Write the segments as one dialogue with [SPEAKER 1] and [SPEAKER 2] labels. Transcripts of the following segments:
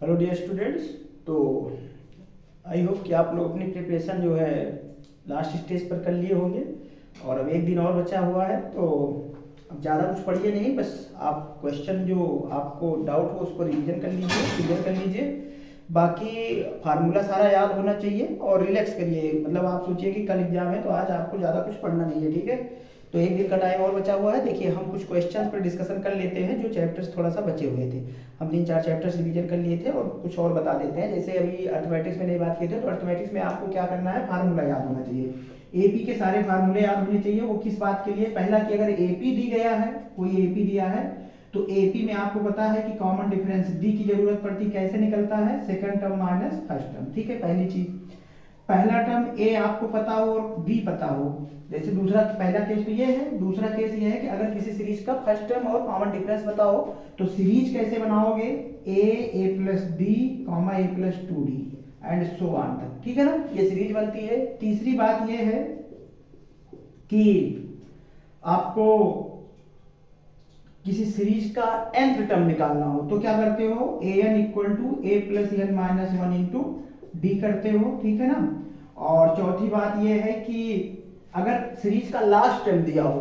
[SPEAKER 1] Hello dear students. तो I hope कि आप लोग अपनी प्रिपरेशन जो है लास्ट स्टेज पर कर लिए होंगे और अब एक दिन और बचा हुआ है। तो अब ज़्यादा कुछ पढ़िए नहीं, बस आप क्वेश्चन जो आपको डाउट हो उसको रिवीजन कर लीजिए, क्लियर कर लीजिए। बाकी फार्मूला सारा याद होना चाहिए और रिलैक्स करिए। मतलब आप सोचिए कि कल एग्जाम है तो आज आपको ज़्यादा कुछ पढ़ना नहीं है, ठीक है। तो एक दिन का टाइम और बचा हुआ है। देखिए हम कुछ क्वेश्चन पर डिस्कशन कर लेते हैं जो चैप्टर्स थोड़ा सा बचे हुए थे। हम 3-4 चैप्टर्स रिवीजन कर लिए थे और कुछ और बता देते हैं। जैसे अभी अर्थमेटिक्स में नहीं बात की थी, तो अर्थमेटिक्स में आपको क्या करना है, फार्मूला याद होना चाहिए। एपी के सारे फार्मूले याद होने चाहिए। वो किस बात के लिए, पहला कि अगर एपी दी गया है, कोई एपी दिया है तो एपी में आपको पता है कि कॉमन डिफरेंस डी की जरूरत पड़ती, कैसे निकलता है, second term minus first term, ठीक है। पहली चीज, पहला टर्म ए आपको पता हो और बी पता हो। जैसे दूसरा, पहला केस तो ये है, दूसरा केस ये है कि अगर किसी सीरीज का फर्स्ट टर्म और कॉमन डिफरेंस पता हो तो सीरीज कैसे बनाओगे, a plus d comma a plus 2d and so on तक, ठीक है ना, ये सीरीज बनती है। तीसरी बात ये है कि आपको किसी सीरीज का nth टर्म निकालना हो तो क्या करते हो, an equal to A plus N minus 1 into D करते हो, ठीक है ना। और चौथी बात यह है कि अगर सीरीज का लास्ट टर्म दिया हो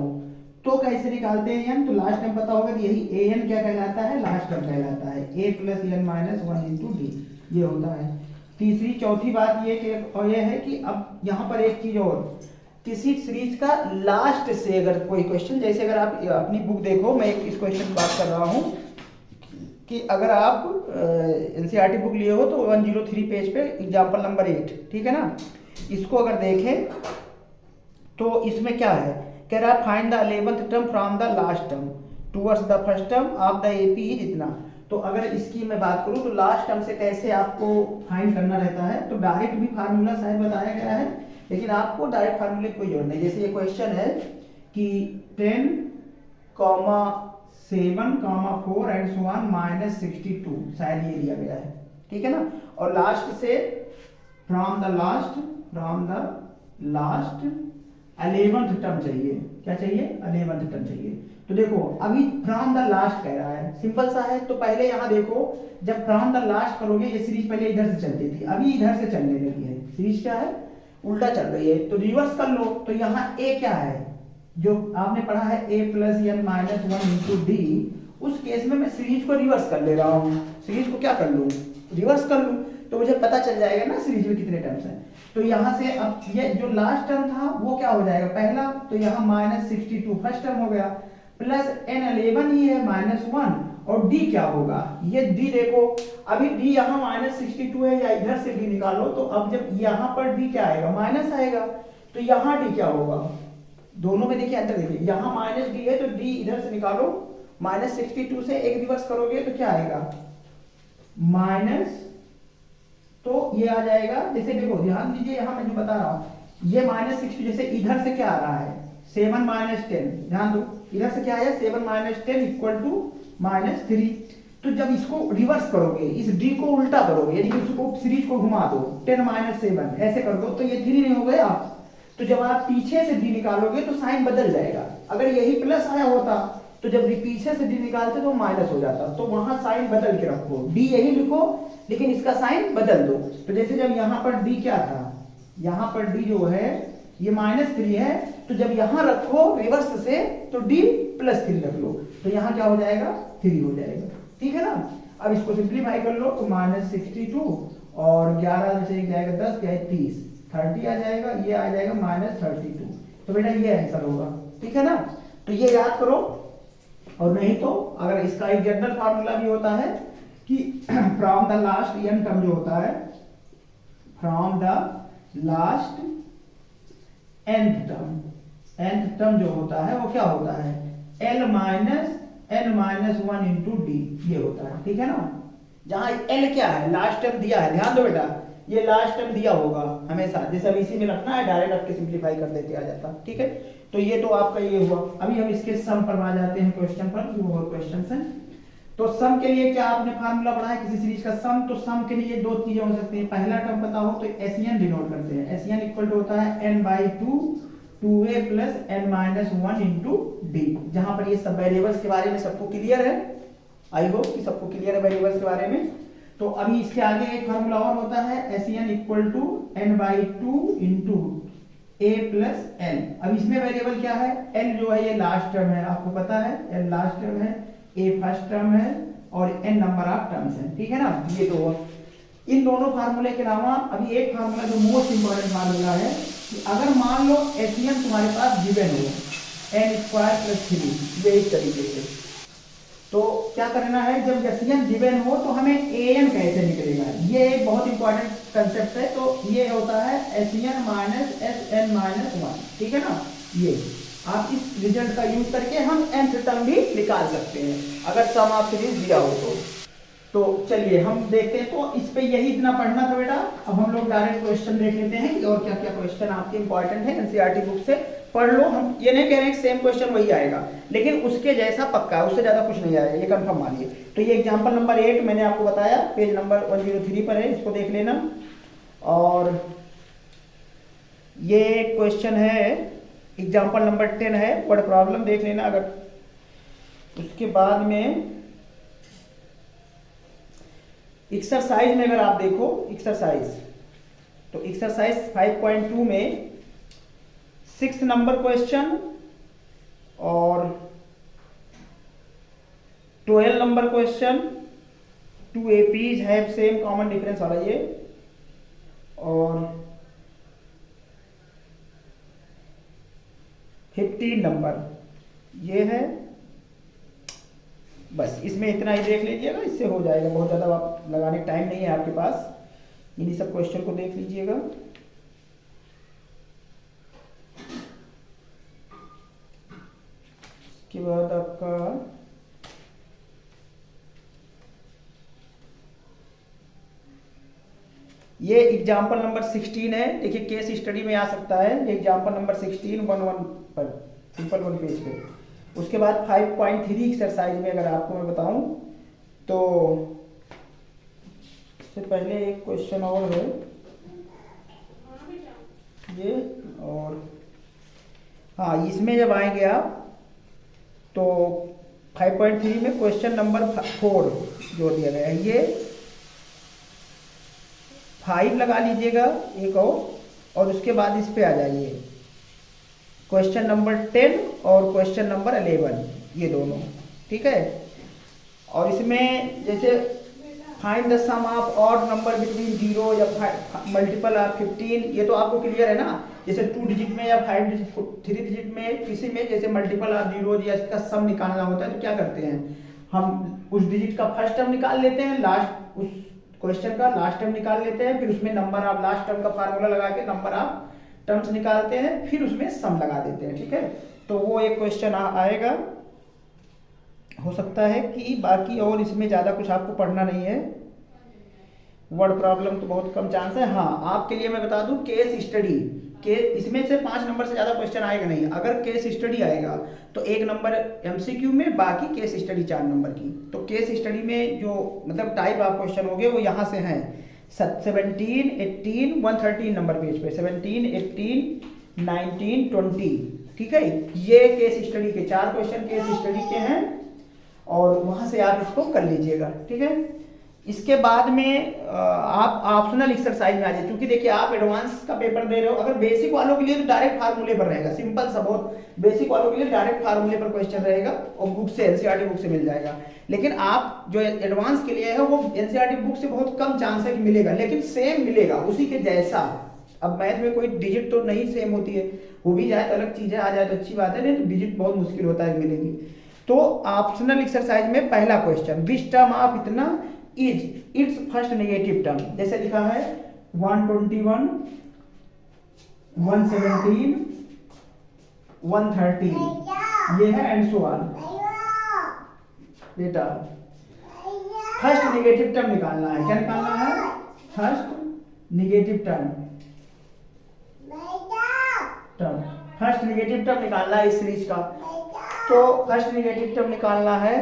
[SPEAKER 1] तो कैसे निकालते हैं एन, तो लास्ट टर्म पता होगा कि यही ए एन क्या कहलाता है, लास्ट टर्म कहलाता है, a plus N minus 1 into D, ये होता है। तीसरी चौथी बात ये कि और ये है कि अब यहाँ पर एक चीज और, किसी सीरीज का लास्ट से अगर कोई क्वेश्चन, जैसे अगर आप अपनी बुक देखो, मैं इस क्वेश्चन की बात कर रहा हूँ कि अगर आप एनसीईआरटी बुक लिए हो तो 103 पेज पे एग्जाम्पल नंबर 8, ठीक है ना, इसको अगर देखें तो इसमें क्या है, कह रहा है find the 11th term from the last term towards the first term of the AP is इतना। तो अगर इसकी मैं बात करूं तो लास्ट टर्म से कैसे आपको फाइंड करना रहता है, तो डायरेक्ट भी फार्मूला शायद बताया गया है, लेकिन आपको डायरेक्ट फार्मूले की कोई जरूरत नहीं। जैसे ये क्वेश्चन है कि 10, 7, 4 एंड सो ऑन माइनस 62, शायद ये दिया गया है, ठीक है ना। और लास्ट से from the last 11th term चाहिए, क्या चाहिए, 11th टर्म चाहिए। तो देखो अभी फ्रॉम द लास्ट कह रहा है, सिंपल सा है। तो पहले यहाँ देखो, जब फ्रॉम द लास्ट करोगे, ये सीरीज पहले इधर से चलती थी, अभी इधर से चलने लगी है, सीरीज क्या है, उल्टा चल रही है, तो रिवर्स कर लो। तो यहाँ ए क्या है, जो आपने पढ़ा है a plus N minus 1 into d, उस केस में मैं सीरीज को रिवर्स कर ले रहा हूँ। सीरीज को क्या कर लूँ, रिवर्स कर लूँ, तो मुझे पता चल जाएगा ना सीरीज में कितने टर्म्स हैं। तो यहाँ से अब ये जो लास्ट टर्म था वो क्या हो जाएगा, पहला, तो यहाँ माइनस 62 फर्स्ट टर्म हो गया, प्लस n11 ही है माइनस 1, और d क्या होगा, ये d देखो, अभी d यहाँ माइनस 62 है, या इधर से d निकालो, तो अब जब यहाँ पर d क्या आएगा, माइनस आएगा, तो यहाँ d क्या होगा, दोनों में देखिए अंतर देखिए, यहाँ माइनस d है तो d इधर से निकालो, माइनस 62 से एक रिवर्स करोगे तो क्या आएगा, माइनस, तो ये आ जाएगा। जैसे देखो ध्यान दीजिए, यहाँ मैं जो बता रहा हूँ, ये माइनस 60, जैसे इधर से क्या आ रहा है, 7 माइनस 10, ध्यान दो इधर से क्या है, 7 माइनस 10 इक्वल टू माइनस 3। तो जब इसको रिवर्स करोगे, इस d को उल्टा करोगे, यानी इसको सीरीज को घुमा दो, 10 माइनस 7 ऐसे कर दो, तो ये 3 नहीं हो गया। तो जब आप पीछे से d निकालोगे तो साइन बदल जाएगा। अगर यही प्लस आया होता तो जब पीछे से d निकालते तो माइनस हो जाता, तो वहां साइन बदल के रखो, d यही लिखो लेकिन इसका साइन बदल दो। तो जैसे जब यहाँ पर d क्या था, यहाँ पर d जो है ये माइनस 3 है, तो जब यहाँ रखो रिवर्स से तो d प्लस 3 रख लो, तो यहाँ क्या हो जाएगा, 3 हो जाएगा, ठीक है ना। अब इसको सिंप्लीफाई कर लो तो माइनस 62 और 11 से जाएगा 10, क्या है 30, 30 आ जाएगा, ये आ जाएगा माइनस 32। तो बेटा ये आंसर होगा, ठीक है ना। तो ये याद करो। और नहीं तो अगर इसका एक जनरल फार्मूला भी होता है कि from the last N term जो होता है, from the last nth term जो होता है वो क्या होता है, l minus n minus 1 into D, ये होता है, ठीक है ना। जहां l क्या है, लास्ट टर्म दिया है, ध्यान दो बेटा, ये लास्ट टर्म दिया होगा हमेशा, जैसे अब इसी में रखना है, डायरेक्ट आपके सिंप्लीफाई कर देते आ जाता, ठीक है। तो ये तो आपका ये हुआ। अभी हम इसके सम पर आ जाते हैं क्वेश्चन पर, जो और क्वेश्चन है। तो सम के लिए क्या आपने फार्मूला पढ़ा है, किसी सीरीज का सम, तो सम के लिए दो चीजें हो सकती हैं। पहला टर्म पता हो तो एसईएन डिनोट करते हैं, एसईएन इक्वल टू होता है n/2 2a plus n minus 1 into D. जहां पर ये सब वेरिएबल्स के बारे में सबको क्लियर है, आई होप कि सबको क्लियर है वेरिएबल्स के बारे में। तो अभी इसके आगे एक फार्मूला और होता है SN equal to n/2 into a plus L. अब इसमें वेरिएबल क्या है, l जो है ये लास्ट टर्म है, आपको पता है l लास्ट टर्म है, a फर्स्ट टर्म है और n नंबर ऑफ टर्म्स है, ठीक है ना। ये तो इन दोनों फार्मूले के अलावा अभी एक फार्मूला जो मोस्ट इंपॉर्टेंट फार्मूला है कि अगर मान लो SN तुम्हारे पास गिवन हो n² + 3, ये इस तरीके से, तो क्या करना है, जब SN गिवन हो तो हमें AN कैसे निकलेगा, ये एक बहुत इंपॉर्टेंट कंसेप्ट है। तो ये होता है SN - SN - 1, ठीक है ना। ये आप इस रिजल्ट का यूज करके हम nth टर्म भी निकाल सकते हैं अगर सम ऑफ सीरीज दिया हो तो चलिए हम देखते हैं। तो इस पे यही इतना पढ़ना था बेटा। अब हम लोग डायरेक्ट क्वेश्चन देख लेते हैं कि और क्या क्या क्वेश्चन आपके इंपॉर्टेंट है, एनसीईआरटी बुक से पढ़ लो। हम ये नहीं कह रहे हैं सेम क्वेश्चन वही आएगा, लेकिन उसके जैसा पक्का है, उससे ज्यादा कुछ नहीं आएगा, ये कंफर्म मानिए। तो ये एग्जांपल नंबर 8 मैंने आपको बताया, पेज नंबर 103 पर है, इसको देख लेना। और ये क्वेश्चन है एग्जांपल नंबर 10 है, वर्ड प्रॉब्लम देख लेना। अगर उसके बाद में एक्सरसाइज में अगर आप देखो एक्सरसाइज, तो एक्सरसाइज 5.2 में 6 नंबर क्वेश्चन और 12 number question, 2 APs have same common difference वाला ये, और 15 नंबर ये है। बस इसमें इतना ही देख लीजिएगा, इससे हो जाएगा, बहुत ज़्यादा आप लगाने का टाइम नहीं है आपके पास। इन्हीं सब क्वेश्चन को देख लीजिएगा। इसके बाद आपका ये एग्जाम्पल नंबर 16 है। देखिए केस स्टडी में आ सकता है ये एग्जाम्पल नंबर 16 1 पर, सिंपल 1 पेज पे। उसके बाद 5.3 एक्सरसाइज में अगर आपको मैं बताऊं तो इससे पहले एक क्वेश्चन और है ये, और हाँ इसमें जब आएंगे आप तो 5.3 में क्वेश्चन नंबर 4 जो दिया गया है, ये 5 लगा लीजिएगा एक और उसके बाद इस पे आ जाइए क्वेश्चन नंबर 10 और क्वेश्चन नंबर 11, ये दोनों, ठीक है। और इसमें जैसे find the sum of odd number between 0 या मल्टीपल ऑफ 15, ये तो आपको क्लियर है ना। जैसे 2 डिजिट में या 5 डिजिट 3 डिजिट में किसी में जैसे मल्टीपल ऑफ 0 या इसका सम निकालना होता है तो क्या करते हैं, हम उस डिजिट का फर्स्ट टर्म निकाल लेते हैं, लास्ट उस क्वेश्चन का लास्ट टर्म निकाल लेते हैं, फिर उसमें नंबर ऑफ लास्ट टर्म का फार्मूला लगा के नंबर ऑफ टर्म्स निकालते हैं, फिर उसमें सम लगा देते हैं, ठीक है। तो वो एक क्वेश्चन आएगा, हो सकता है कि बाकी और इसमें ज़्यादा कुछ आपको पढ़ना नहीं है। वर्ड प्रॉब्लम तो बहुत कम चांस है। हाँ आपके लिए मैं बता दूं केस स्टडी के इसमें से 5 नंबर से ज़्यादा क्वेश्चन आएगा नहीं। अगर केस स्टडी आएगा तो 1 नंबर MCQ में, बाकी केस स्टडी 4 नंबर की। तो केस स्टडी में जो मतलब टाइप ऑफ क्वेश्चन हो गए वो यहाँ से हैं 17, 18, 113 नंबर पेज पे, 17, 18, 19, 20, ठीक है। ये केस स्टडी के 4 क्वेश्चन केस स्टडी के हैं और वहां से आप इसको कर लीजिएगा, ठीक है। इसके बाद में आप ऑप्शनल एक्सरसाइज में आ जाए, क्योंकि देखिए आप एडवांस का पेपर दे रहे हो। अगर बेसिक वालों के लिए तो डायरेक्ट फार्मूले पर रहेगा, सिंपल सा, बहुत बेसिक वालों के लिए डायरेक्ट फार्मूले पर क्वेश्चन रहेगा और बुक से एनसीईआरटी बुक से मिल जाएगा। लेकिन आप जो एडवांस के लिए है वो एनसीईआरटी बुक से बहुत कम चांस है कि मिलेगा, लेकिन सेम मिलेगा उसी के जैसा। अब मैथ में कोई डिजिट तो नहीं सेम होती है, हो भी जाए तो अलग चीज है, आ जाए तो अच्छी बात है, नहीं तो डिजिट बहुत मुश्किल होता है मिलेगी। तो ऑप्शनल एक्सरसाइज में पहला क्वेश्चन, विच टर्म ऑफ इतना is it's first negative term, जैसे लिखा है 121, 117, 113, ये है एंड सो ऑन। बेटा फर्स्ट नेगेटिव टर्म निकालना है, क्या निकालना है, first negative term, first negative term निकालना है इस सीरीज का। तो फर्स्ट नेगेटिव टर्म निकालना है,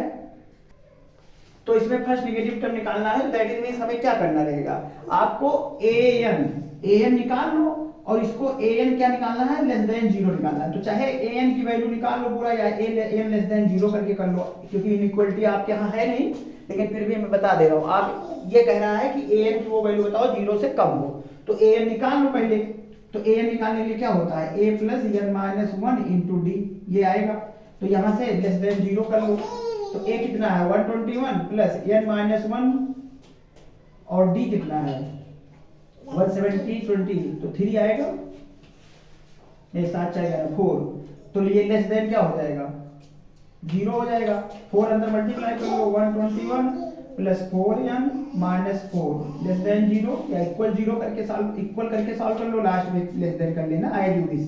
[SPEAKER 1] तो इसमें फर्स्ट नेगेटिव टर्म निकालना है, दैट इज मींस हमें क्या करना रहेगा, आपको an निकाल लो और इसको an क्या निकालना है, लेस देन 0 निकालना है। तो चाहे an की वैल्यू निकाल लो पूरा या an लेस देन 0 करके कर लो, क्योंकि इनइक्वालिटी आपके यहाँ है नहीं, लेकिन फिर भी मैं बता दे रहा हूँ। आप ये कह रहा है कि an की वो वैल्यू बताओ 0 से कम हो, तो an निकाल लो पहले। तो an निकालने के लिए क्या होता है, a plus n minus 1 into D, ये आएगा। तो यहाँ से लेस देन 0 कर लो, तो a कितना है 121 प्लस n माइनस 1 और d कितना है 170 20, तो 3 आएगा, ये 7 4 4। तो ये लेस देन क्या हो जाएगा 0 हो जाएगा। 4 अंदर मल्टीप्लाई कर लो, 121 plus 4n minus 4 less than 0 या इक्वल 0 करके सॉल्व कर लो, लास्ट में लेस देन कर लेना, आई डू दिस।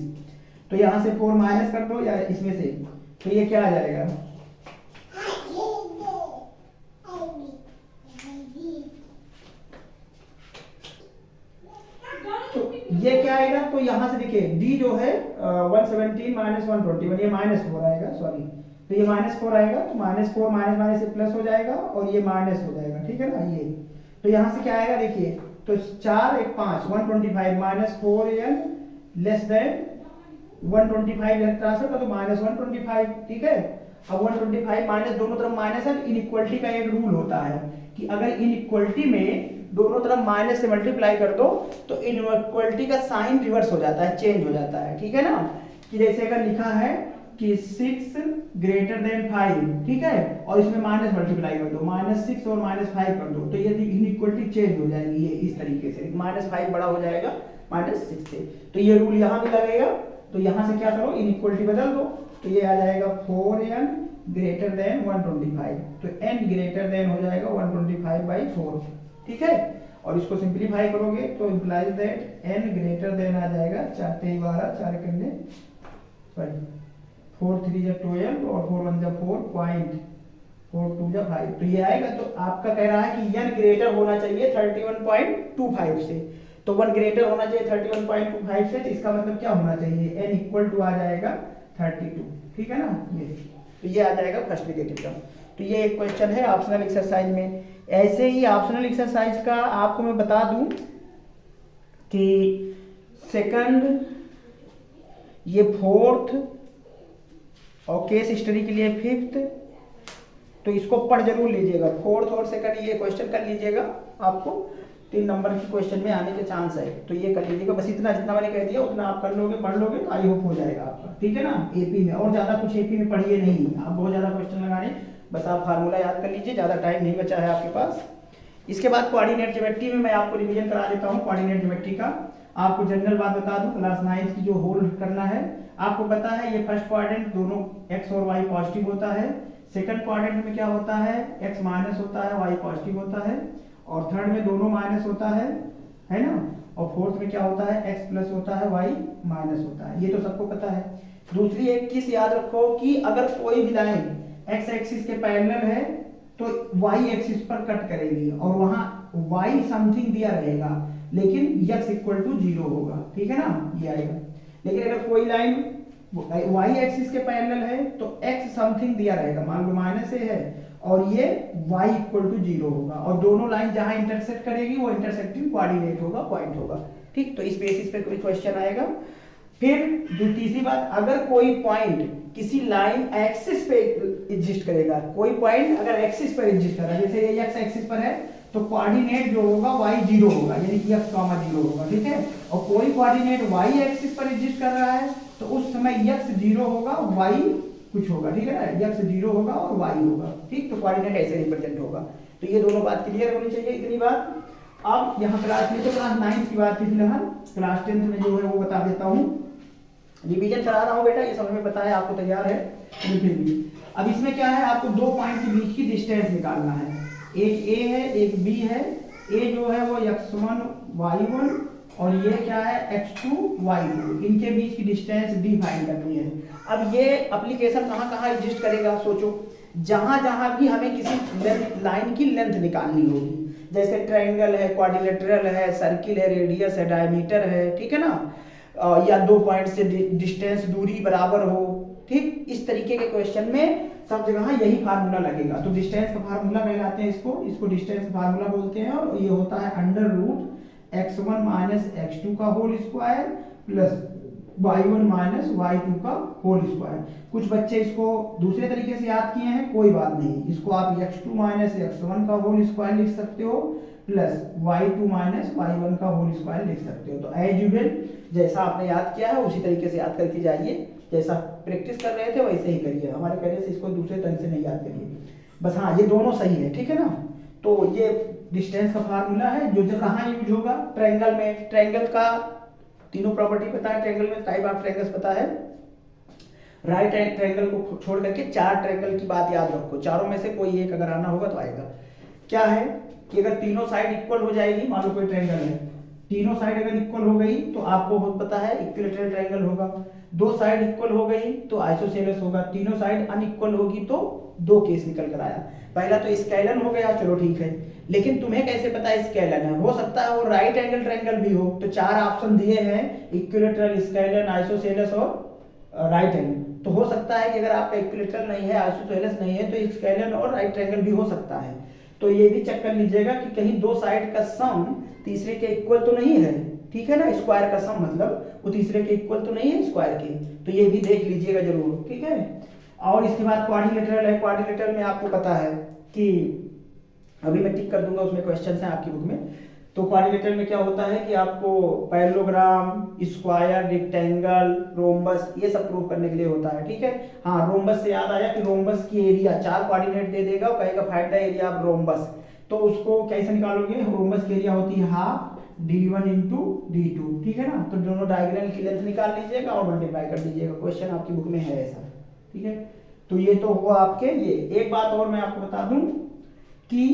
[SPEAKER 1] तो यहाँ से 4 माइनस कर दो या इसमें से, तो ये क्या आ जाएगा ये क्या आएगा, तो यहाँ से देखिए d जो है 117 माइनस 121, ये -4 आएगा, सॉरी, तो ये -4 आएगा। तो -4 माइनस माइनस से प्लस हो जाएगा और ये माइनस हो जाएगा, ठीक है ना। ये तो यहाँ से क्या आएगा देखिए, तो 4 1 5 125 minus 4n less than 125 transfer का, तो -125, ठीक है। अब 125 माइनस, दोनों तरफ माइनस है, इनइक्वालिटी का एक रूल होता है कि अगर इनइक्वालिटी में दोनों तरफ माइनस से मल्टीप्लाई कर दो तो इनइक्वालिटी का साइन रिवर्स हो जाता है, चेंज हो जाता है, ठीक है ना। कि जैसे अगर लिखा है कि 6 ग्रेटर देन 5, ठीक है, और इसमें माइनस मल्टीप्लाई कर दो, -6 और -5 कर दो, तो ये इनइक्वालिटी चेंज हो जाएगी, ये इस तरीके से -5 बड़ा हो जाएगा -6 से। तो ये रूल यहाँ भी लगेगा। तो यहाँ से क्या करो, इनइक्वालिटी बदल दो, तो ये आ जाएगा 4n ग्रेटर देन 125, तो n ग्रेटर देन हो जाएगा 125/4, ठीक है। और इसको सिंपलीफाई करोगे तो implies that n greater than आ जाएगा 4 3 12 4 करने, सॉरी 4 3 जा 12 और 4 1 जा 4 पॉइंट 4 2 जा 5, तो ये आएगा। तो आपका कह रहा है कि n ग्रेटर होना चाहिए 31.25 से, तो 1 ग्रेटर होना चाहिए 31.25 से, तो इसका मतलब क्या होना चाहिए, n इक्वल टू आ जाएगा 32, ठीक है ना। ये तो ये आ जाएगा फर्स्ट नेगेटिव टर्म। तो ये एक क्वेश्चन है ऑप्शनल एक्सरसाइज में। ऐसे ही ऑप्शनल एक्सरसाइज का आपको मैं बता दूं कि सेकंड, ये फोर्थ और केस स्टडी के लिए फिफ्थ, तो इसको पढ़ जरूर लीजिएगा। फोर्थ और सेकंड ये क्वेश्चन कर लीजिएगा, आपको 3 नंबर के क्वेश्चन में आने के चांस है, तो ये कर लीजिएगा। बस इतना जितना मैंने कह दिया उतना आप कर लोगे, पढ़ लोगे, तो आई होप हो जाएगा आपका, ठीक है ना। एपी में और ज्यादा कुछ एपी में पढ़िए नहीं, आप बहुत ज्यादा क्वेश्चन लगाने, बस आप फार्मूला याद कर लीजिए, ज्यादा टाइम नहीं बचा है आपके पास। इसके बाद कोऑर्डिनेट ज्योमेट्री में मैं आपको रिवीजन करा देता हूँ। कोऑर्डिनेट ज्योमेट्री का आपको जनरल बात बता दूं, क्लास 9 की जो होल करना है, आपको पता है ये फर्स्ट क्वाड्रेंट दोनों x और y पॉजिटिव होता है, सेकंड क्वाड्रेंट में क्या होता है x माइनस होता है, y पॉजिटिव होता है, और थर्ड में दोनों माइनस होता है ना, और फोर्थ में क्या होता है x प्लस होता है, y माइनस होता है, ये तो सबको पता है। दूसरी एक चीज याद रखो कि अगर कोई भी लाइन x एक्सिस के पैरेलल है तो y एक्सिस पर कट करेगी और वहां y समथिंग दिया रहेगा, लेकिन x इक्वल टू 0 होगा, ठीक है ना, ये आएगा। लेकिन अगर कोई लाइन y एक्सिस के पैरेलल है तो x समथिंग दिया रहेगा, मान लो माइनस से है, और ये y इक्वल टू 0 होगा, और दोनों लाइन जहां इंटरसेक्ट करेगी वो इंटरसेक्टिंग कोऑर्डिनेट होगा, पॉइंट होगा, ठीक। तो इस बेसिस पे कोई क्वेश्चन आएगा। फिर तीसरी बात, अगर कोई पॉइंट किसी लाइन एक्सिस पे एग्जिस्ट करेगा, कोई पॉइंट अगर एक्सिस पर एग्जिस्ट कर रहा है, जैसे ये x एक्सिस पर है तो कोऑर्डिनेट जो होगा y 0 होगा, यानी कि x, 0 होगा, ठीक है। और कोई कोऑर्डिनेट y एक्सिस पर एग्जिस्ट कर रहा है तो उस समय x 0 होगा, y कुछ होगा, ठीक है ना, x 0 होगा और y होगा, ठीक। तो कोऑर्डिनेट ऐसे रिप्रेजेंट होगा। तो ये दोनों बात क्लियर होनी चाहिए, इतनी बात। अब यहाँ क्लास में तो क्लास 9 की बात थी, फिलहाल क्लास 10 में जो है वो बता देता हूँ। रिवीजन करा रहा हूँ बेटा, ये समझ में बताया आपको, तैयार है फिर भी। अब इसमें क्या है, आपको 2 पॉइंट के बीच की डिस्टेंस निकालना है, एक a है एक b है। a जो है वो x1 y1 और ये क्या है x2 y2, इनके बीच की डिस्टेंस d फाइंड करनी है। अब ये एप्लीकेशन कहाँ कहाँ एग्जिस्ट करेगा, सोचो, जहां जहां भी हमें किसी लाइन की लेंथ निकालनी होगी, जैसे ट्रायंगल है, क्वाड्रिलेटरल है, सर्किल है, रेडियस है, डायमीटर है, ठीक है ना, या 2 पॉइंट से डिस्टेंस दूरी बराबर हो, ठीक। इस तरीके के क्वेश्चन में सब जगह यही फार्मूला लगेगा। तो डिस्टेंस का फार्मूला कहलाते हैं इसको डिस्टेंस का फार्मूला बोलते हैं, और ये होता है √x x1 माइनस x2 का whole square plus y1 minus y2 का होल स्क्वायर। कुछ बच्चे इसको दूसरे तरीके से याद किए हैं, कोई बात नहीं, इसको आप x2 माइनस x1 का होल स्क्वायर लिख सकते हो प्लस y2 माइनस y1 का होल स्क्वायर लिख सकते हो। तो एज यूजुअल जैसा आपने याद किया है उसी तरीके से याद करके जाइए, जैसा प्रैक्टिस कर रहे थे वैसे ही करिए, हमारे कहने से इसको दूसरे तरह से नहीं याद करिए बस। हाँ, ये दोनों सही है, ठीक है ना। तो ये डिस्टेंस का फार्मूला है जो कहाँ यूज होगा, ट्रायंगल में। ट्रायंगल का तीनों प्रॉपर्टी पता है, ट्रायंगल में टाइप ऑफ ट्रायंगल्स पता है। राइट ट्रायंगल को छोड़ करके 4 ट्रायंगल की बात याद रखो, चारों में से कोई एक अगर आना होगा तो आएगा। क्या है कि अगर तीनों साइड इक्वल हो जाएगी, मान लो कोई ट्रायंगल है, तीनों साइड अगर इक्वल हो गई तो आपको पता है इक्विलैटरल ट्रायंगल होगा। दो साइड इक्वल हो गई तो आइसोसेलेस होगा। तीनों साइड अनइक्वल होगी तो दो केस निकल कर आया। पहला तो स्केलन हो गया, चलो ठीक है, लेकिन तुम्हें कैसे पता है स्केलन है? हो सकता है वो राइट एंगल ट्रायंगल भी हो। तो 4 ऑप्शन दिए हैं, इक्विलैटरल, स्केलन, आइसोसेलेस और राइट एंगल। तो हो सकता है कि अगर आपका इक्विलैटरल नहीं है, आइसोसेलेस नहीं है, तो स्केलन और राइट ट्रायंगल भी हो सकता है। तो ये भी चेक कर लीजिएगा कि कहीं दो साइड का सम तीसरे के इक्वल तो नहीं है, ठीक है ना। स्क्वायर का सम मतलब वो तीसरे के इक्वल तो नहीं है स्क्वायर के, तो ये भी देख लीजिएगा जरूर, ठीक है। और इसके बाद क्वाड्रिलेटरल है। क्वाड्रिलेटरल में आपको पता है कि अभी मैं टिक कर दूंगा, उसमें क्वेश्चंस हैं आपकी बुक में। तो क्वाड्रिलेटरल में क्या होता है कि आपको पैरेललोग्राम, स्क्वायर, रेक्टेंगल, रोम्बस ये सब प्रूव करने के लिए होता है, ठीक है। हाँ, रोम्बस से याद आया कि रोम्बस की एरिया 4 कोऑर्डिनेट दे देगा और कहेगा find the area of rhombus. तो उसको कैसे निकालोगे? रोम्बस की एरिया होती है हाफ d1 इंटू d2, ठीक है ना। तो दोनों डायगोनल की लेंथ निकाल लीजिएगा और मल्टीप्लाई कर दीजिएगा। क्वेश्चन आपकी बुक में है ऐसा, ठीक है। तो ये तो हुआ आपके ये। एक बात और मैं आपको बता दूं कि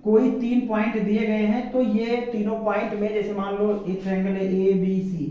[SPEAKER 1] कोई 3 पॉइंट दिए गए हैं, तो ये तीनों पॉइंट में जैसे मान लो एक ट्रायंगल है ए बी सी,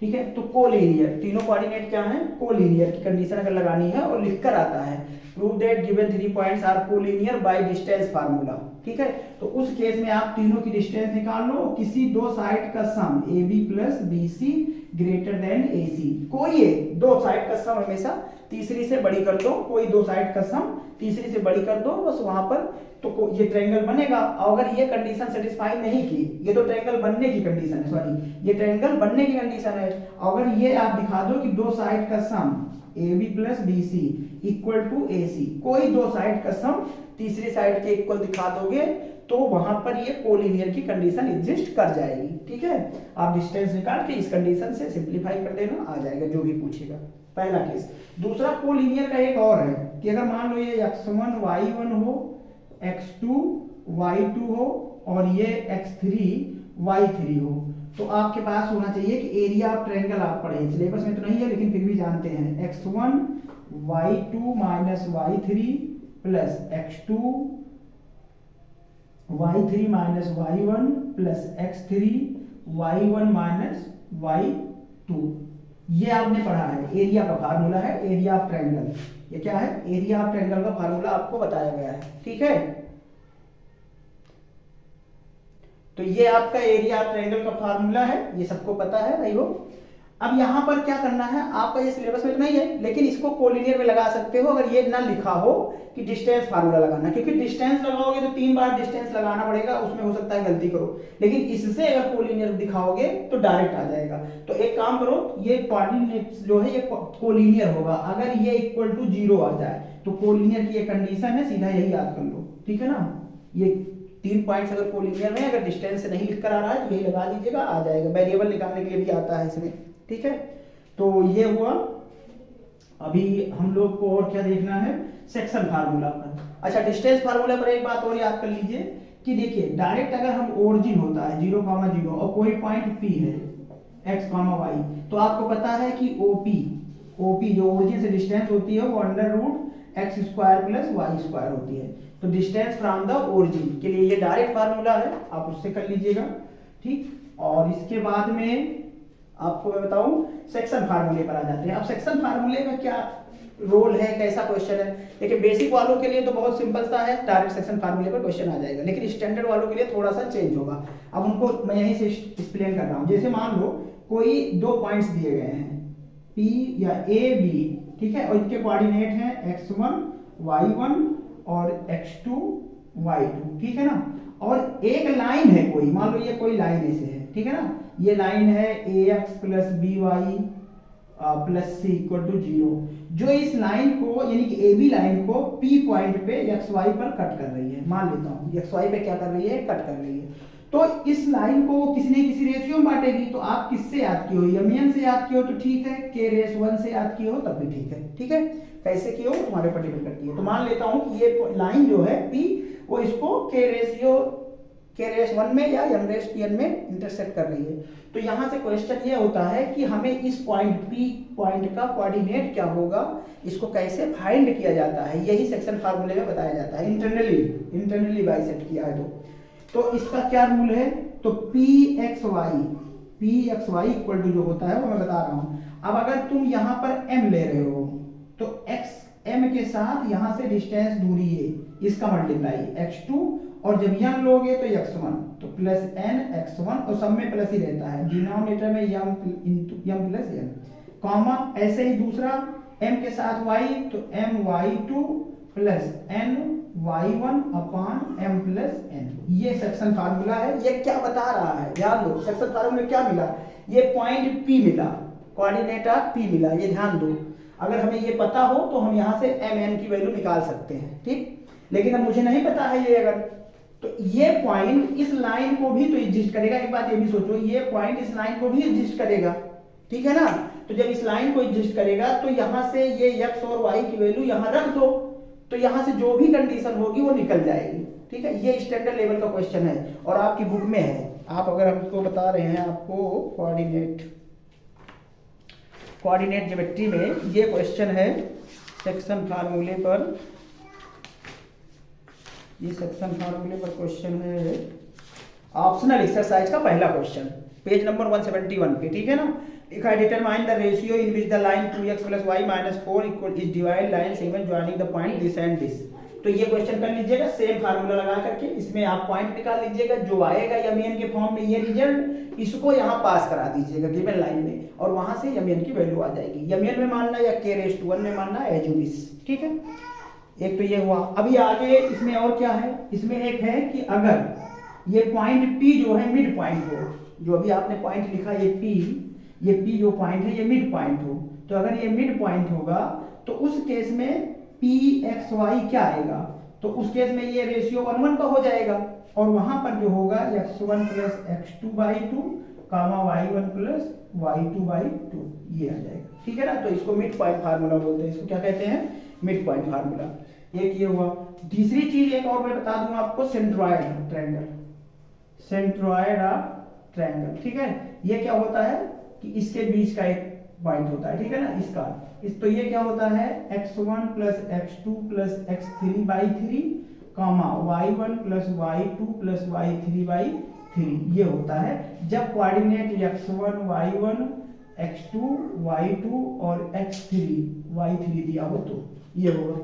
[SPEAKER 1] ठीक है, तो कोलिनियर, तीनों कोऑर्डिनेट क्या है? कोलिनियर की कंडीशन अगर लगानी है और लिखकर आता है prove that given 3 points are collinear by distance formula, ठीक है। तो उस केस में आप तीनों की डिस्टेंस निकाल लो, किसी दो साइड का sum a b plus b c greater than a c. कोई एक दो साइड का सम हमेशा तीसरी से बड़ी कर दो, कोई दो साइड का सम तीसरी से बड़ी कर दो, बस वहां पर तो ये ट्रायंगल बनेगा। अगर ये कंडीशन सेटिस्फाई नहीं की, ये तो ट्रायंगल बनने की कंडीशन है, सॉरी ये ट्रायंगल बनने की कंडीशन है। अगर ये आप दिखा दो कि दो साइड का sum a b plus b c equal to a c, कोई दो साइड का सम तीसरी साइड के इक्वल दिखा दोगे तो वहां पर ये कोलिनियर की कंडीशन एग्जिस्ट कर जाएगी, ठीक है। आप डिस्टेंस निकाल के इस कंडीशन से सिंपलीफाई कर देना, आ जाएगा जो भी पूछेगा। पहला केस। दूसरा कोलिनियर का एक और है कि अगर मान लो ये x1 y1 हो, x2 y2 हो और ये x3 y3 हो, तो आपके पास होना चाहिए कि एरिया ऑफ ट्रायंगल आप पढ़े, सिलेबस में तो नहीं है लेकिन फिर भी जानते हैं, x1 y2 minus y3 plus x2 y3 minus y1 plus x3 y1 minus y2। ये आपने पढ़ा है, एरिया का फार्मूला है, एरिया ऑफ ट्रायंगल। ये क्या है? एरिया ऑफ ट्रायंगल का फार्मूला आपको बताया गया है, ठीक है। तो ये आपका एरिया ऑफ ट्रायंगल का फार्मूला है, ये सबको पता है नहीं हो। अब यहां पर क्या करना है, आपका ये सिलेबस में तो नहीं है लेकिन इसको कोलिनियर में लगा सकते हो अगर ये ना लिखा हो कि डिस्टेंस फार्मूला लगाना, क्योंकि डिस्टेंस लगाओगे तो 3 बार डिस्टेंस लगाना पड़ेगा, उसमें हो सकता है गलती करो। लेकिन इससे अगर कोलिनियर दिखाओगे तो डायरेक्ट आ जाएगा। तो एक काम करो, ये कोऑर्डिनेट जो है ये कोलिनियर होगा अगर ये इक्वल टू 0 आ जाए, तो कोलिनियर की ये कंडीशन है, सीधा यही याद कर लो, ठीक है ना। ये 3 पॉइंट्स अगर कोलिनियर में अगर डिस्टेंस से नहीं लिखकर आ रहा है तो यही लगा दीजिएगा, आ जाएगा। वेरिएबल निकालने के लिए भी आता है इसमें, ठीक है। तो ये हुआ। अभी हम लोग को और क्या देखना है, सेक्शन फार्मूला पर। अच्छा, डिस्टेंस फार्मूला पर एक बात और याद कर लीजिए कि देखिए डायरेक्ट अगर हम ओरिजिन होता है 0, 0 और कोई पॉइंट P है x, y, तो आपको पता है कि OP जो ओरिजिन से डिस्टेंस होती है वो √x² प्लस y² होती है। तो डिस्टेंस फ्रॉम द ओरिजिन के लिए ये डायरेक्ट फार्मूला है, आप उससे कर लीजिएगा, ठीक। और इसके बाद में आपको मैं बताऊं सेक्शन फार्मूले पर आ जाते हैं। अब सेक्शन फार्मूले का क्या रोल है, कैसा क्वेश्चन है? देखिए बेसिक वालों के लिए तो बहुत सिंपल सा है, डायरेक्ट सेक्शन फार्मूले पर क्वेश्चन आ जाएगा, लेकिन स्टैंडर्ड वालों के लिए थोड़ा सा चेंज होगा। अब उनको मैं यहीं से एक्सप्लेन कर रहा हूं। जैसे मान लो कोई 2 पॉइंट्स दिए गए हैं P या A B, ठीक है, और इनके कोऑर्डिनेट हैं x1 y1 और x2 y2, ठीक है ना। और एक लाइन है कोई, मान लो ये कोई लाइन ऐसे है, ठीक है ना। ये लाइन है ax plus B Y plus C equal to 0, जो इस लाइन को यानी कि ए बी लाइन को P पॉइंट पे एक्स वाई पर कट कर रही है। मान लेता हूँ एक्स वाई पे क्या कर रही है, कट कर रही है। तो इस लाइन को किसी न किसी रेशियो में बांटेगी। तो आप किससे याद किए हो, यमियन से याद किए हो तो ठीक है, के रेस 1 से याद किए हो तब भी ठीक है। ठीक है, कैसे किए हो तुम्हारे पर डिपेंड करती है। तो मान लेता हूँ कि ये लाइन जो है P वो इसको के रेस 1 में या m रेस n में इंटरसेक्ट कर रही है। तो यहाँ से क्वेश्चन ये होता है कि हमें इस पॉइंट P पॉइंट का कोऑर्डिनेट क्या होगा, इसको कैसे फाइंड किया जाता है, यही सेक्शन फार्मूले में बताया जाता है। इंटरनली बाइसेक्ट किया है तो इसका क्या रूल है, तो pxy इक्वल टू जो होता है वो मैं बता रहा हूँ। अब अगर तुम यहाँ पर m ले रहे हो तो x m के साथ यहाँ से डिस्टेंस दूरी है, इसका मल्टीप्लाई x2, और जब यम लोगे तो x1, तो प्लस n x1, और सब में प्लस ही रहता है, डिनोमिनेटर में यम प्लस n, कॉमा ऐसे ही दूसरा m के साथ y, तो my2 प्लस n y1 अपान m प्लस n। ये सेक्शन फार्मूला है। ये क्या बता रहा है, ध्यान दो, सेक्शन फार्मूला में क्या मिला, ये पॉइंट P मिला, कोऑर्डिनेट P मिला, ये ध्यान दो। अगर हमें ये पता हो तो हम यहाँ से mn की वैल्यू निकाल सकते हैं, ठीक। लेकिन अब मुझे नहीं पता है ये, अगर तो ये पॉइंट इस लाइन को भी तो एग्जिस्ट करेगा। एक बात ये भी सोचो, ये पॉइंट इस लाइन को भी एग्जिस्ट करेगा, ठीक है ना। तो जब इस लाइन को एग्जिस्ट करेगा तो यहाँ से ये x और y की वैल्यू यहाँ रख दो, तो यहाँ से जो भी कंडीशन होगी वो निकल जाएगी, ठीक है। ये स्टैंडर्ड लेवल का क्वेश्चन है और आपकी बुक में है। आप अगर हमको बता रहे हैं आपको कोऑर्डिनेट ज्योमेट्री में ये क्वेश्चन है सेक्शन फार्मूले पर, ये सेक्शन फार्मूले पर क्वेश्चन है, ऑप्शनल एक्सरसाइज का पहला क्वेश्चन, पेज नंबर 171 पे, ठीक है ना। लिखा है determine the ratio in which the line 2x plus Y minus 4 equal is divide line 7 joining the point this and this. तो ये क्वेश्चन कर लीजिएगा सेम फार्मूला लगा करके, इसमें आप पॉइंट निकाल लीजिएगा, जो आएगा यमियन के फॉर्म में ये रिजल्ट, इसको यहाँ पास करा दीजिएगा गिवन लाइन में, और वहां से यमियन की वैल्यू आ जाएगी। यमियन में मानना या के रेस टू 1 में मानना, एज यू विश, ठीक है। एक तो ये हुआ। अभी आगे इसमें और क्या है, इसमें एक है कि अगर ये पॉइंट P जो है मिड पॉइंट हो, जो अभी आपने पॉइंट लिखा ये P जो पॉइंट है ये मिड पॉइंट हो, तो अगर ये मिड पॉइंट होगा तो उस केस में pxy क्या आएगा, तो उस केस में ये रेशियो 1:1 का हो जाएगा, और वहां पर जो होगा x1 प्लस x2/2 कामा y1 प्लस y2/2 ये आ जाएगा, ठीक है ना। तो इसको मिड पॉइंट फार्मूला बोलते हैं, इसको क्या कहते हैं, मिड पॉइंट फार्मूला। एक ये हुआ। तीसरी चीज एक और मैं बता दूंगा आपको, सेंट्रॉयड ट्रायंगल, ठीक है। ये क्या होता है कि इसके बीच का एक पॉइंट होता है, ठीक है ना, इसका तो ये क्या होता है x1 plus x2 plus x3/3 कामा y1 plus y2 plus y3/3 ये होता है जब coordinate x1 y1 x2 y2 और x3 y3 दिया हो, तो ये होगा।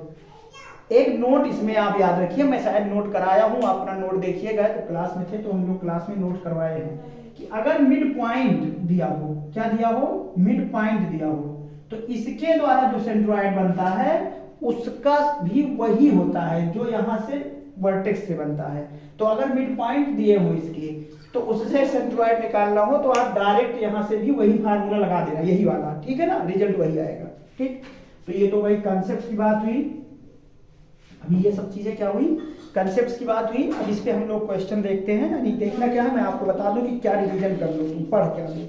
[SPEAKER 1] एक नोट इसमें आप याद रखिए, मैं शायद नोट कराया हूं, अपना नोट देखिएगा, तो क्लास में थे तो हम लोग क्लास में नोट करवाए हैं कि अगर मिड पॉइंट दिया हो, क्या दिया हो, मिड पॉइंट दिया हो, तो इसके द्वारा जो सेंट्रॉयड बनता है उसका भी वही होता है जो यहां से वर्टेक्स से बनता है। तो अगर मिड पॉइंट दिए हो इसके, तो उससे सेंट्रॉयड निकालना हो तो आप डायरेक्ट यहां से भी वही फार्मूला लगा देना, यही वाला, ठीक है ना, रिजल्ट वही आएगा, ठीक। तो ये तो वही कॉन्सेप्ट की बात हुई। अभी ये सब चीजें क्या हुई, कंसेप्ट्स की बात हुई। अब इस पे हम लोग क्वेश्चन देखते हैं। यानी देखना क्या है, मैं आपको बता दूं कि क्या रिवीजन कर लो, तुम पढ़ क्या लो,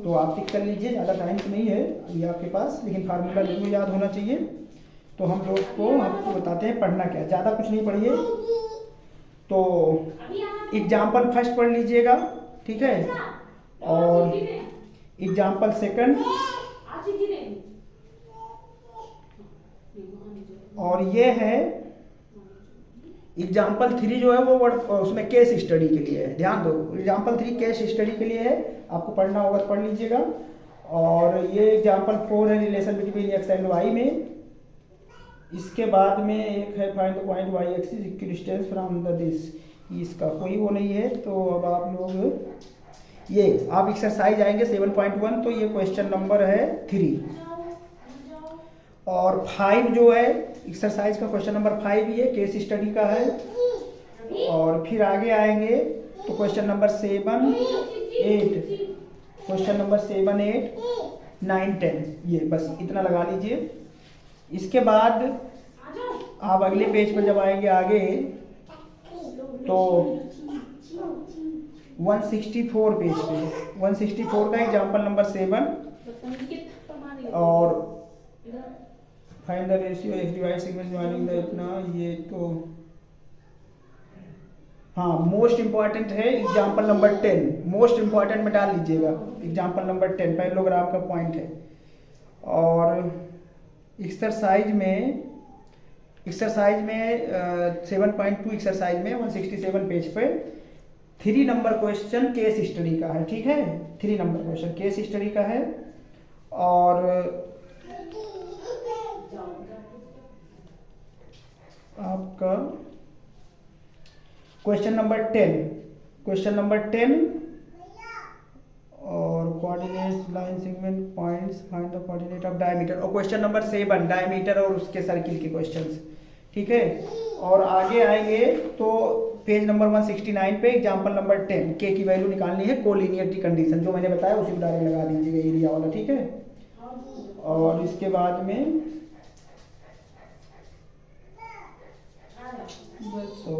[SPEAKER 1] तो आप टिक कर लीजिए, ज़्यादा टाइम तो नहीं है अभी आपके पास, लेकिन फार्मूला जरूर याद होना चाहिए। तो हम लोग को आपको बताते हैं पढ़ना क्या है, ज़्यादा कुछ नहीं पढ़िए। तो एग्जाम्पल फर्स्ट पढ़ लीजिएगा, ठीक है, और एग्जाम्पल सेकंड, और ये है एग्जाम्पल 3 जो है वो वर्ड उसमें केस स्टडी के लिए है, ध्यान दो। एग्जाम्पल 3 केस स्टडी के लिए है, आपको पढ़ना होगा तो पढ़ लीजिएगा। और ये एग्जाम्पल 4 है relation between X and Y में। इसके बाद में एक है find the point Y axis equidistance from the this, इसका कोई वो नहीं है। तो अब आप लोग ये आप एक्सरसाइज आएंगे 7.1, तो ये क्वेश्चन नंबर है 3, और 5 जो है एक्सरसाइज का क्वेश्चन नंबर 5 ये केस स्टडी का है। और फिर आगे आएंगे तो क्वेश्चन नंबर 7, 8, क्वेश्चन नंबर 7, 8, 9, 10, ये बस इतना लगा लीजिए। इसके बाद आप अगले पेज पर जब आएंगे आगे तो 164 पेज पे, 164 का एग्जाम्पल नंबर 7 और find the ratio x divide sequence dividing the इतना, ये तो हाँ मोस्ट इंपॉर्टेंट है एग्जाम्पल नंबर 10, मोस्ट इंपॉर्टेंट में डाल लीजिएगा एग्जाम्पल नंबर 10 पैरेललोग्राम का पॉइंट है। और एक्सरसाइज में 7.2 एक्सरसाइज में 167 पेज पे 3 नंबर क्वेश्चन केस हिस्ट्री का है, ठीक है, 3 नंबर क्वेश्चन केस हिस्ट्री का है। और आपका क्वेश्चन नंबर 10 और coordinates line segment points find the coordinate of diameter, और क्वेश्चन नंबर 7 डायमीटर और उसके सर्किल के क्वेश्चंस, ठीक है। और आगे आएंगे तो पेज नंबर 169 पे एग्जांपल नंबर 10 के की वैल्यू निकालनी है, कोलिनियरिटी कंडीशन जो मैंने बताया उसी को डायरेक्ट लगा दीजिएगा एरिया वाला, ठीक है। और इसके बाद में तो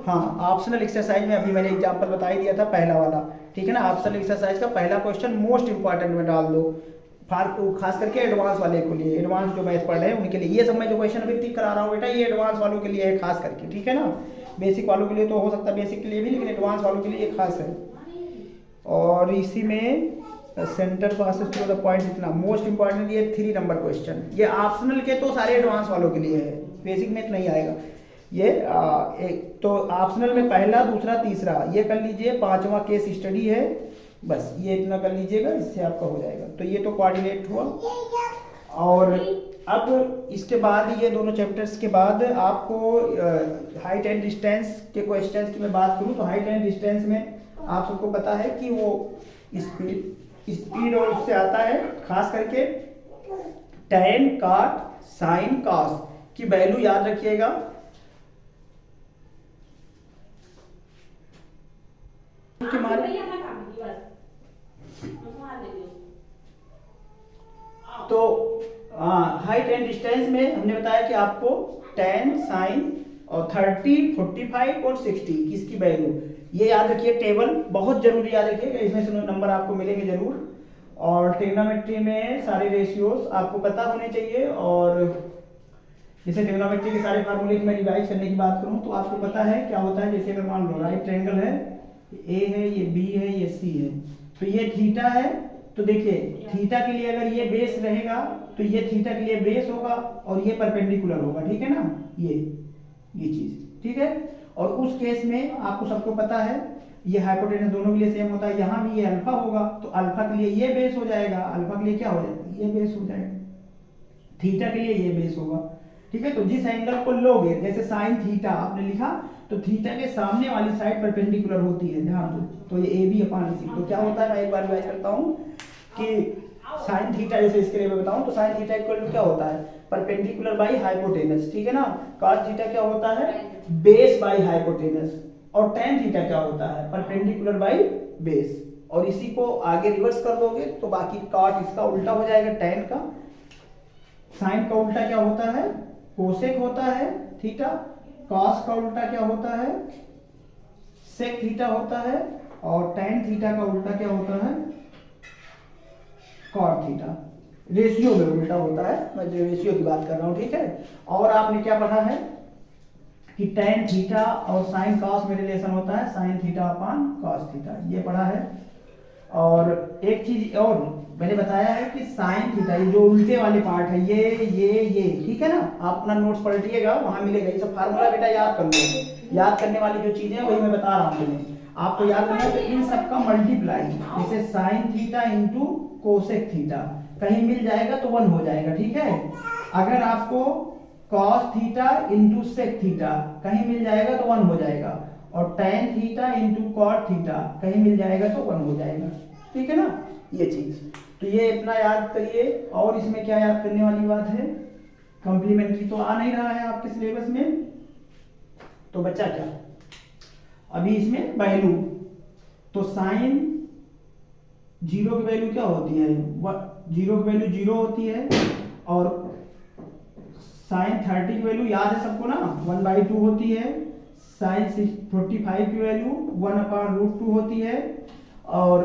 [SPEAKER 1] हाँ ऑप्शनल एक्सरसाइज में अभी मैंने एग्जांपल बता ही दिया था पहला वाला, ठीक है ना। ऑप्शनल एक्सरसाइज का पहला क्वेश्चन मोस्ट इंपॉर्टेंट में डाल दो, खास करके एडवांस वाले के लिए, एडवांस जो मैथ पढ़ रहे हैं उनके लिए। ये सब मैं जो क्वेश्चन अभी टिक करा रहा हूँ बेटा ये एडवांस वालों के लिए है खास करके, ठीक है ना। बेसिक वालों के लिए तो हो सकता है बेसिक के लिए भी, लेकिन एडवांस वालों के लिए खास है। और इसी में centre passes through the point, इतना मोस्ट इंपॉर्टेंट ये 3 नंबर क्वेश्चन। ये ऑप्शनल के तो सारे एडवांस वालों के लिए है, बेसिक में नहीं आएगा ये। एक तो ऑप्शनल में पहला, दूसरा, तीसरा ये कर लीजिए, 5वां केस स्टडी है, बस ये इतना कर लीजिएगा, इससे आपका हो जाएगा। तो ये तो कोऑर्डिनेट हुआ। और अब इसके बाद ये दोनों चैप्टर्स के बाद आपको हाइट एंड डिस्टेंस के क्वेश्चंस की मैं बात करूं तो हाइट एंड डिस्टेंस में आप सबको पता है कि वो स्पीड और उससे आता है, खास करके tan, cot, sin, cos की वैल्यू याद रखिएगा। तो हाइट एंड डिस्टेंस में हमने बताया कि आपको tan, sin और 30, 45 और 60 किसकी वैल्यू ये याद रखिए। टेबल बहुत जरूरी याद रखिएगा, इसमें से नंबर आपको मिलेंगे जरूर। और ट्रिग्नोमेट्री में सारे रेशियोज आपको पता होने चाहिए। और जैसे ट्रिग्नोमेट्री के सारे फार्मूले की मैं रिवाइज करने की बात करूं तो आपको पता है क्या होता है। जैसे अगर मान लो राइट ट्रायंगल है, ए है, ये बी है, ये सी है, तो ये थीटा है। तो देखिए थीटा के लिए अगर ये बेस रहेगा तो ये थीटा के लिए बेस होगा और ये परपेंडिकुलर होगा, ठीक है ना, ये चीज, ठीक है। और उस केस में आपको सबको पता है ये हाइपोटेनस दोनों के लिए सेम होता है। यहाँ भी ये अल्फा होगा तो अल्फा के लिए ये बेस हो जाएगा, अल्फा के लिए क्या हो जाएगा, ये बेस हो जाएगा, थीटा के लिए ये बेस होगा, ठीक है। तो जिस एंगल को लोगे, जैसे साइन थीटा आपने लिखा तो थीटा के सामने वाली साइड परपेंडिकुलर होती है, ध्यान दो। तो ये ए बी अपॉन सी, तो क्या होता है, मैं एक बार रिवाइज करता हूँ कि साइन थीटा, जैसे इसके लिए मैं बताऊं तो साइन थीटा इक्वल टू क्या होता है, परपेंडिकुलर बाई हाइपोटेनस, ठीक है ना। कॉस थीटा क्या होता है, बेस बाई हाइपोटेनस। और tan थीटा क्या होता है, परपेंडिकुलर बाई बेस। और इसी को आगे रिवर्स कर दोगे तो बाकी कॉट इसका उल्टा हो जाएगा tan का, साइन का उल्टा क्या होता है, कोसेक होता है थीटा, कॉस का उल्टा क्या होता है, सेक थीटा होता है, और tan थीटा का उल्टा क्या होता है, कॉट थीटा। रेशियो में उल्टा होता है, मैं जो रेशियो की बात कर रहा हूं, ठीक है। और आपने क्या पढ़ा है कि tan थीटा और sin cos में रिलेशन होता है sin theta upon cos theta, ये पढ़ा है। और एक चीज और मैंने बताया है कि sin थीटा, ये जो उल्टे वाले पार्ट है, ये ठीक है ना। आप अपना नोट्स पलटिएगा, वहां मिलेगा ये सब फार्मूला, बेटा याद कर लो। याद करने वाली जो चीजें वही मैं बता रहा हूँ तुम्हें, आपको याद करना है। तो इन सब का मल्टीप्लाई, जैसे sin theta into cosec theta, कहीं मिल जाएगा तो 1 हो जाएगा, ठीक है। अगर आपको cos theta into sec theta कहीं मिल जाएगा तो 1 हो जाएगा, और tan theta into cot theta कहीं मिल जाएगा तो 1 हो जाएगा, ठीक है ना, ये चीज। तो ये इतना याद करिए। और इसमें क्या याद करने वाली बात है, कॉम्प्लीमेंट्री तो आ नहीं रहा है आपके सिलेबस में, तो बच्चा क्या अभी इसमें वैल्यू तो साइन जीरो की वैल्यू क्या होती है, जीरो की वैल्यू जीरो होती है, और साइन 30 की वैल्यू याद है सबको ना 1/2 होती है, साइन 45 की वैल्यू 1/√2 होती है, और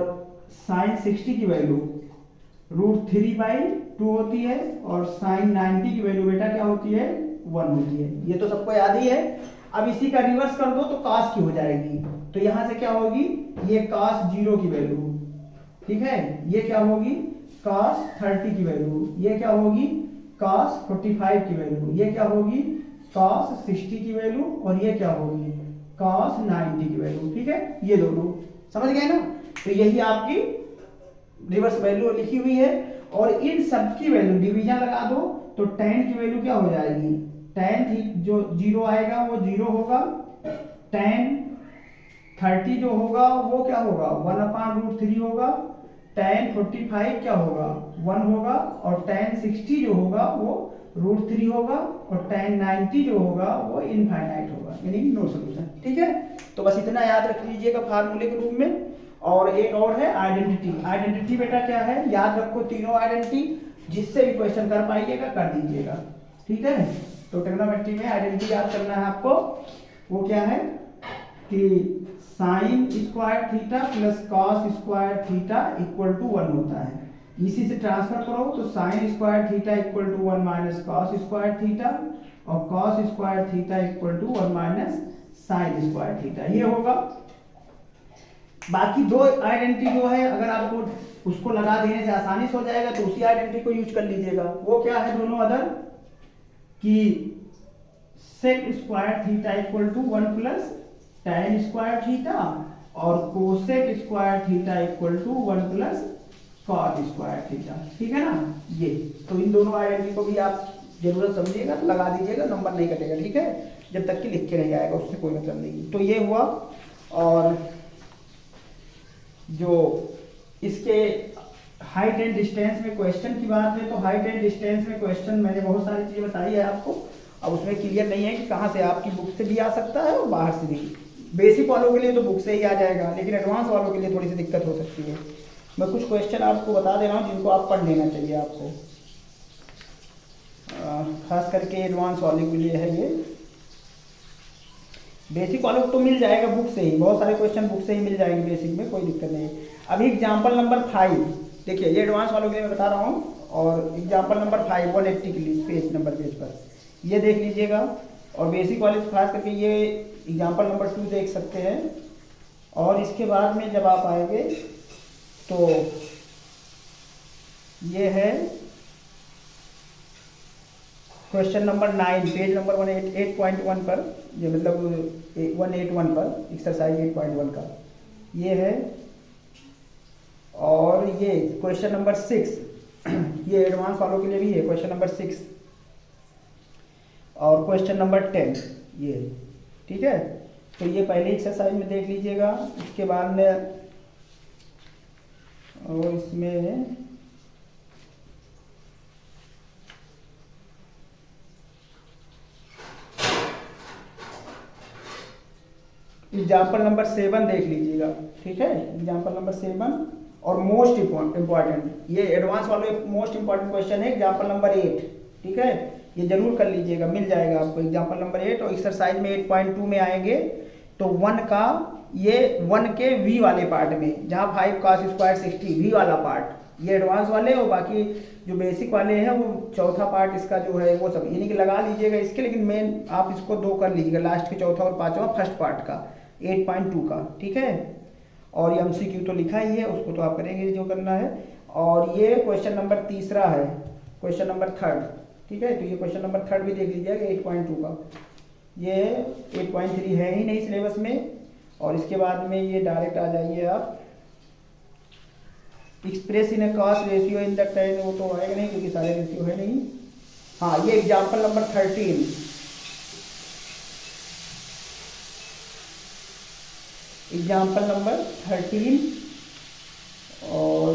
[SPEAKER 1] साइन 60 की वैल्यू √3/2 होती है, और साइन 90 की वैल्यू बेटा क्या होती है, 1 होती है। ये तो सबको याद ही है। अब इसी का रिवर्स कर दो तो cos की हो जाएगी, तो यहां से क्या होगी, ये cos 0 की वैल्यू, ठीक है, ये क्या होगी cos 30 की वैल्यू, ये क्या होगी cos 45 की वैल्यू, ये क्या होगी cos 60 की वैल्यू, और ये क्या होगी cos 90 की वैल्यू, ठीक है, ये दोनों समझ गए ना। तो यही आपकी रिवर्स वैल्यू लिखी हुई है, और इन सब की वैल्यू डिवीजन लगा दो तो tan की वैल्यू क्या हो जाएगी, tan जो जीरो आएगा वो जीरो होगा, tan 30 जो होगा वो क्या होगा 1/√3 होगा, tan 45 क्या होगा 1 होगा, और tan 60 जो होगा वो √3 होगा, और tan 90 जो होगा वो इनफाइनाइट होगा, यानी नो सॉल्यूशन। ठीक है, तो बस इतना याद रख लीजिएगा फार्मूले के रूप में। और एक और है आइडेंटिटी। आइडेंटिटी बेटा क्या है, याद रखो तीनों आइडेंटिटी, जिससे भी क्वेश्चन कर पाइएगा कर दीजिएगा। ठीक है, तो ट्रिग्नोमेट्री में आइडेंटिटी याद करना है आपको, वो क्या है कि sine square theta plus cos square theta equal to 1 होता है। इसी से ट्रांसफर करो तो sine square theta equal to 1 minus cos square theta, और cos square theta equal to 1 minus sine square theta, ये होगा। बाकी दो आइडेंटिटी जो है अगर आपको उसको लगा देने से आसानी से हो जाएगा तो उसी आइडेंटिटी को यूज कर लीजिएगा। वो क्या है दोनों अदर, कि sec square theta equal to 1 plus tan square theta, और cosec square theta equal to 1 plus cot square theta. ठीक है ना, ये तो इन दोनों आइडेंटिटी को भी आप जरूरत समझिएगा तो लगा दीजिएगा, नंबर नहीं कटेगा। ठीक है, जब तक कि लिख के नहीं आएगा उससे कोई मतलब नहीं। तो ये हुआ। और जो इसके हाइट एंड डिस्टेंस में क्वेश्चन की बात है, तो हाइट एंड डिस्टेंस में क्वेश्चन मैंने बहुत सारी चीजें बताई है आपको। अब उसमें क्लियर नहीं है कि कहाँ से आपकी बुक से भी आ सकता है और बाहर से भी। बेसिक वालों के लिए तो बुक से ही आ जाएगा, लेकिन एडवांस वालों के लिए थोड़ी सी दिक्कत हो सकती है। मैं कुछ क्वेश्चन आपको बता दे रहा हूँ जिनको आप पढ़ लेना चाहिए आपको, खास करके एडवांस वालों के लिए है ये। बेसिक वालों को तो मिल जाएगा बुक से ही, बहुत सारे क्वेश्चन बुक से ही मिल जाएंगे बेसिक में, कोई दिक्कत नहीं। अभी एग्जाम्पल नंबर 5 देखिए, ये एडवांस वालों के लिए मैं बता रहा हूँ, और एग्जाम्पल नंबर 5 180 के लिए पेज पर ये देख लीजिएगा। और बेसिक वाले खास करके ये एग्जाम्पल नंबर 2 देख सकते हैं। और इसके बाद में जब आप आएंगे तो ये है क्वेश्चन नंबर 9 पेज नंबर 8.1 पर, ये मतलब 181 पर एक्सरसाइज 8.1 का ये है। और ये क्वेश्चन नंबर 6 ये एडवांस वालों के लिए भी है, क्वेश्चन नंबर 6 और क्वेश्चन नंबर 10 ये। ठीक है, तो ये पहले एक्सरसाइज में देख लीजिएगा। उसके बाद में और इसमें एग्जाम्पल नंबर 7 देख लीजिएगा। ठीक है, एग्जाम्पल नंबर 7 और मोस्ट इम्पॉर्टेंट, ये एडवांस वाले मोस्ट इम्पॉर्टेंट क्वेश्चन है एग्जाम्पल नंबर 8। ठीक है, ये जरूर कर लीजिएगा, मिल जाएगा आपको एग्जाम्पल नंबर 8। और एक्सरसाइज में 8.2 में आएंगे तो 1 का ये 1 के वी वाले पार्ट में, जहाँ 5 cos स्क्वायर 60 वी वाला पार्ट, ये एडवांस वाले, और बाकी जो बेसिक वाले हैं वो चौथा पार्ट इसका जो है वो सब, यानी कि लगा लीजिएगा इसके, लेकिन मेन आप इसको 2 कर लीजिएगा, लास्ट के चौथा और पांचवा फर्स्ट पार्ट का 8.2 का। ठीक है, और ये MCQ तो लिखा ही है, उसको तो आप करेंगे जो करना है। और ये क्वेश्चन नंबर 3 है, क्वेश्चन नंबर 3। ठीक है, तो ये क्वेश्चन नंबर 3 भी देख लीजिएगा 8.2 का। ये 8.3 है ही नहीं सिलेबस में। और इसके बाद में ये डायरेक्ट आ जाइए आप, express in cost ratio in the time, वो तो आएगा नहीं क्योंकि सारे रेशियो है नहीं। हाँ, ये एग्जाम्पल नंबर 13, एग्जाम्पल नंबर 13। और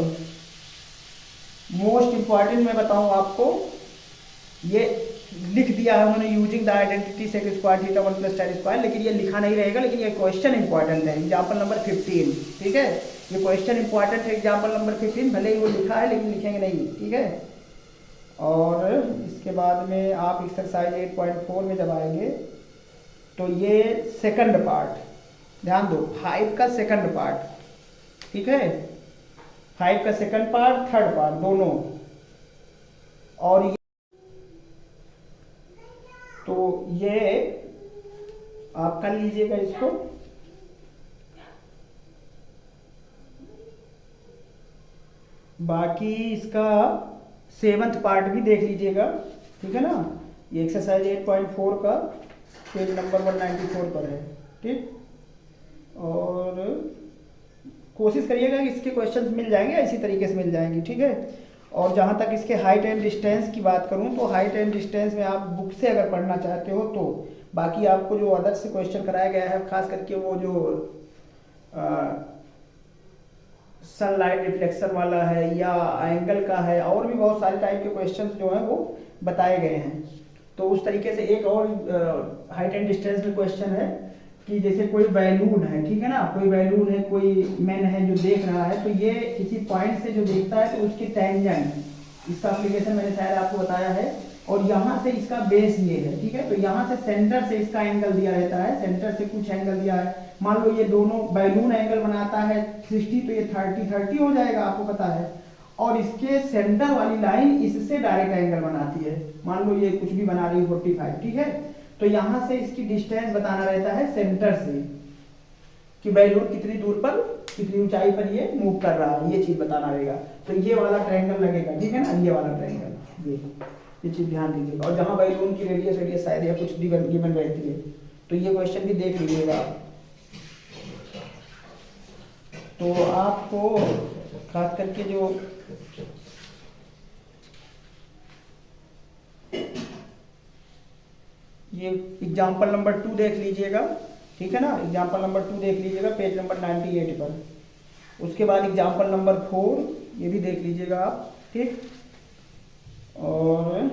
[SPEAKER 1] मोस्ट इम्पॉर्टेंट मैं बताऊं आपको, ये लिख दिया है उन्होंने using the identity sec square theta 1 + tan square, लेकिन ये लिखा नहीं रहेगा, लेकिन ये क्वेश्चन इंपॉर्टेंट है, एग्जाम्पल नंबर 15, ठीक है, ये क्वेश्चन इंपॉर्टेंट है एग्जाम्पल नंबर 15, भले ही वो लिखा है लेकिन लिखेंगे नहीं, ठीक है। और इसके बाद में आप एक्सरसाइज 8.4 में जब आएंगे तो ये सेकंड पार्ट, ध्यान दो 5 का सेकंड पार्ट, ठीक है, 5 का सेकंड पार्ट, थर्ड पार्ट दोनों, और तो ये आप कर लीजिएगा इसको। बाकी इसका 7th पार्ट भी देख लीजिएगा, ठीक है ना, ये एक्सरसाइज 8.4 का पेज नंबर 194 पर है, ठीक। और कोशिश करिएगा कि इसके क्वेश्चंस मिल जाएंगे, इसी तरीके से मिल जाएंगे, ठीक है। और जहाँ तक इसके हाइट एंड डिस्टेंस की बात करूँ तो हाइट एंड डिस्टेंस में आप बुक से अगर पढ़ना चाहते हो तो बाकी आपको जो अलग से क्वेश्चन कराया गया है, खास करके वो जो सनलाइट रिफ्लेक्शन वाला है या एंगल का है, और भी बहुत सारे टाइप के क्वेश्चंस जो हैं वो बताए गए हैं। तो उस तरीके से एक और हाइट एंड डिस्टेंस में क्वेश्चन है कि जैसे कोई बैलून है, ठीक है ना, कोई बैलून है, कोई मैन है जो देख रहा है, तो ये किसी पॉइंट से जो देखता है तो उसकी टेंजेंट, इसका एप्लीकेशन मैंने शायद आपको बताया है, और यहाँ से इसका बेस ये है, ठीक है, तो यहाँ से सेंटर से इसका एंगल दिया रहता है, सेंटर से कुछ एंगल दिया है, मान लो ये दोनों बैलून एंगल बनाता है 60, तो ये 30 हो जाएगा, आपको पता है, और इसके सेंटर वाली लाइन इससे डायरेक्ट एंगल बनाती है, मान लो ये कुछ भी बना रही है 45, ठीक है, तो यहाँ से इसकी डिस्टेंस बताना रहता है सेंटर से कि बैलून कितनी दूर पर, कितनी ऊंचाई पर ये मूव कर रहा है, ये चीज बताना रहेगा। तो ये वाला ट्रायंगल लगेगा, ठीक है ना, ये वाला ट्रायंगल, ये चीज ध्यान दीजिएगा। और जहाँ बैलून की रेडियस शायद या कुछ गिवन रहती है, तो ये क्वेश्चन भी देख लीजिएगा। तो आपको खास करके जो ये एग्जाम्पल नंबर 2 देख लीजिएगा, ठीक है ना, एग्जाम्पल नंबर 2 देख लीजिएगा पेज नंबर 98 पर। उसके बाद एग्जाम्पल नंबर 4 ये भी देख लीजिएगा आप, ठीक। और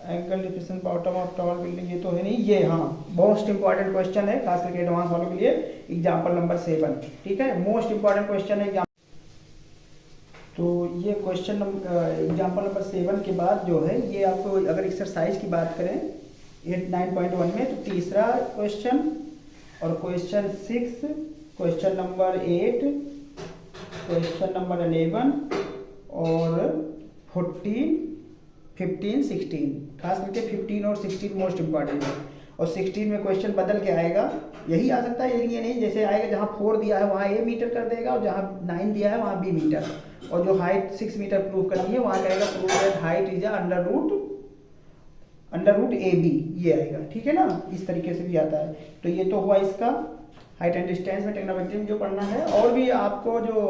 [SPEAKER 1] एंगल डिफिशन बॉटम ऑफ टॉल बिल्डिंग ये तो है नहीं, ये हाँ मोस्ट इंपॉर्टेंट क्वेश्चन है खास करके एडवांस वालों के लिए, एग्जाम्पल नंबर 7, ठीक है, मोस्ट इंपॉर्टेंट क्वेश्चन है। तो ये क्वेश्चन एग्जाम्पल नंबर 7 के बाद जो है ये आपको अगर एक्सरसाइज की बात करें 9.1 में, तो तीसरा क्वेश्चन और question 6, question number 8, question number 11 और 14, 15, 16, खास करके 15 और 16 मोस्ट इंपॉर्टेंट है। और 16 में क्वेश्चन बदल के आएगा, यही आ सकता है, ये नहीं जैसे आएगा जहाँ 4 दिया है वहाँ A मीटर कर देगा, और जहाँ 9 दिया है वहाँ B मीटर, और जो हाइट 6 मीटर प्रूव करनी है वहाँ कहेगा prove that height is under root AB, ये आएगा, ठीक है ना, इस तरीके से भी आता है। तो ये तो हुआ इसका हाइट एंड डिस्टेंस में ट्रिग्नोमेट्री में जो पढ़ना है। और भी आपको जो